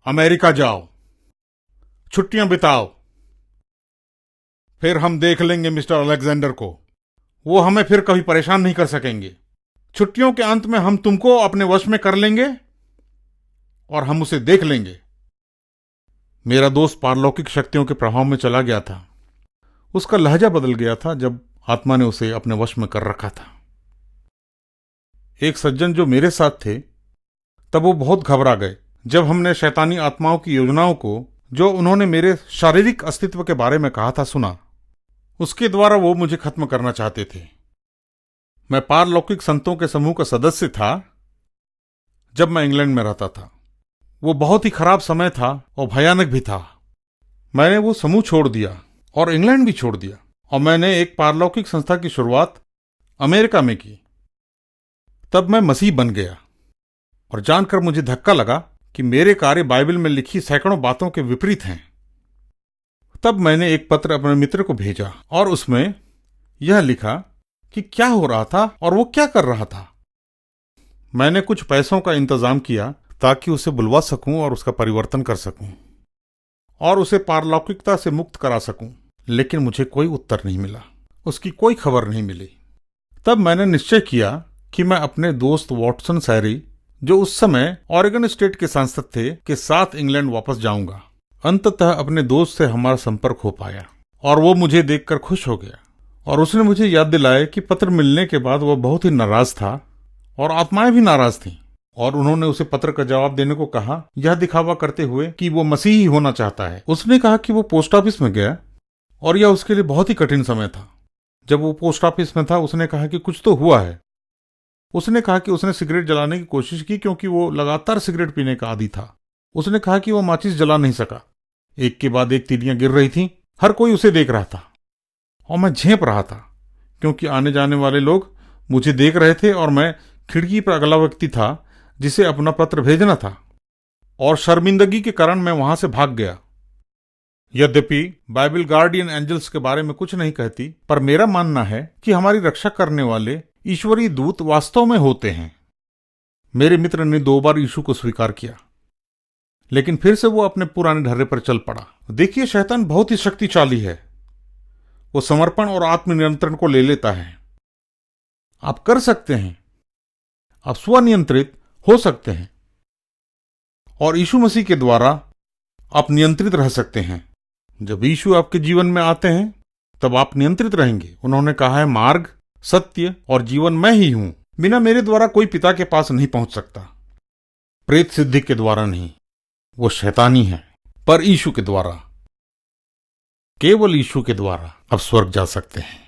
America जाओ, छुट्टियां बिताओ, फिर हम देख लेंगे मिस्टर अलेक्जेंडर को। वो हमें फिर कभी परेशान नहीं कर सकेंगे। छुट्टियों के अंत में हम तुमको अपने वश में कर लेंगे और हम उसे देख लेंगे। मेरा दोस्त पारलौकिक शक्तियों के प्रभाव में चला गया था। उसका लहजा बदल गया था जब आत्मा ने उसे अपने वश में कर रखा था। एक सज्जन जो मेरे साथ थे, तब वो बहुत घबरा गए जब हमने शैतानी आत्माओं की योजनाओं को, जो उन्होंने मेरे शारीरिक अस्तित्व के बारे में कहा था, सुना। उसके द्वारा वो मुझे खत्म करना चाहते थे। मैं पारलौकिक संतों के समूह का सदस्य था जब मैं इंग्लैंड में रहता था। वो बहुत ही खराब समय था और भयानक भी था। मैंने वो समूह छोड़ दिया और इंग्लैंड भी छोड़ दिया, और मैंने एक पारलौकिक संस्था की शुरुआत अमेरिका में की। तब मैं मसीह बन गया और जानकर मुझे धक्का लगा कि मेरे कार्य बाइबल में लिखी सैकड़ों बातों के विपरीत हैं। तब मैंने एक पत्र अपने मित्र को भेजा और उसमें यह लिखा कि क्या हो रहा था और वो क्या कर रहा था। मैंने कुछ पैसों का इंतजाम किया ताकि उसे बुलवा सकूं और उसका परिवर्तन कर सकूं और उसे पारलौकिकता से मुक्त करा सकूं, लेकिन मुझे कोई उत्तर नहीं मिला। उसकी कोई खबर नहीं मिली। तब मैंने निश्चय किया कि मैं अपने दोस्त वॉटसन सैरी, जो उस समय ऑरेगन स्टेट के सांसद थे, के साथ इंग्लैंड वापस जाऊंगा। अंततः अपने दोस्त से हमारा संपर्क हो पाया और वो मुझे देखकर खुश हो गया और उसने मुझे याद दिलाया कि पत्र मिलने के बाद वह बहुत ही नाराज था और आत्माएं भी नाराज थीं, और उन्होंने उसे पत्र का जवाब देने को कहा, यह दिखावा करते हुए कि वो मसीही होना चाहता है। उसने कहा कि वो पोस्ट ऑफिस में गया और यह उसके लिए बहुत ही कठिन समय था। जब वो पोस्ट ऑफिस में था, उसने कहा कि कुछ तो हुआ है। उसने कहा कि उसने सिगरेट जलाने की कोशिश की क्योंकि वो लगातार सिगरेट पीने का आदी था। उसने कहा कि वो माचिस जला नहीं सका। एक के बाद एक तीलियां गिर रही थीं। हर कोई उसे देख रहा था और मैं झेप रहा था क्योंकि आने जाने वाले लोग मुझे देख रहे थे और मैं खिड़की पर अगला व्यक्ति था जिसे अपना पत्र भेजना था, और शर्मिंदगी के कारण मैं वहां से भाग गया। यद्यपि बाइबल गार्डियन एंजल्स के बारे में कुछ नहीं कहती, पर मेरा मानना है कि हमारी रक्षा करने वाले ईश्वरीय दूत वास्तव में होते हैं। मेरे मित्र ने 2 बार यीशु को स्वीकार किया, लेकिन फिर से वो अपने पुराने ढर्रे पर चल पड़ा। देखिए, शैतान बहुत ही शक्तिशाली है। वो समर्पण और आत्मनियंत्रण को ले लेता है। आप कर सकते हैं, आप स्वनियंत्रित हो सकते हैं, और यीशु मसीह के द्वारा आप नियंत्रित रह सकते हैं। जब यीशु आपके जीवन में आते हैं तब आप नियंत्रित रहेंगे। उन्होंने कहा है, मार्ग, सत्य और जीवन मैं ही हूं। बिना मेरे द्वारा कोई पिता के पास नहीं पहुंच सकता। प्रेत सिद्धि के द्वारा नहीं, वो शैतानी है, पर यीशु के द्वारा, केवल यीशु के द्वारा आप स्वर्ग जा सकते हैं।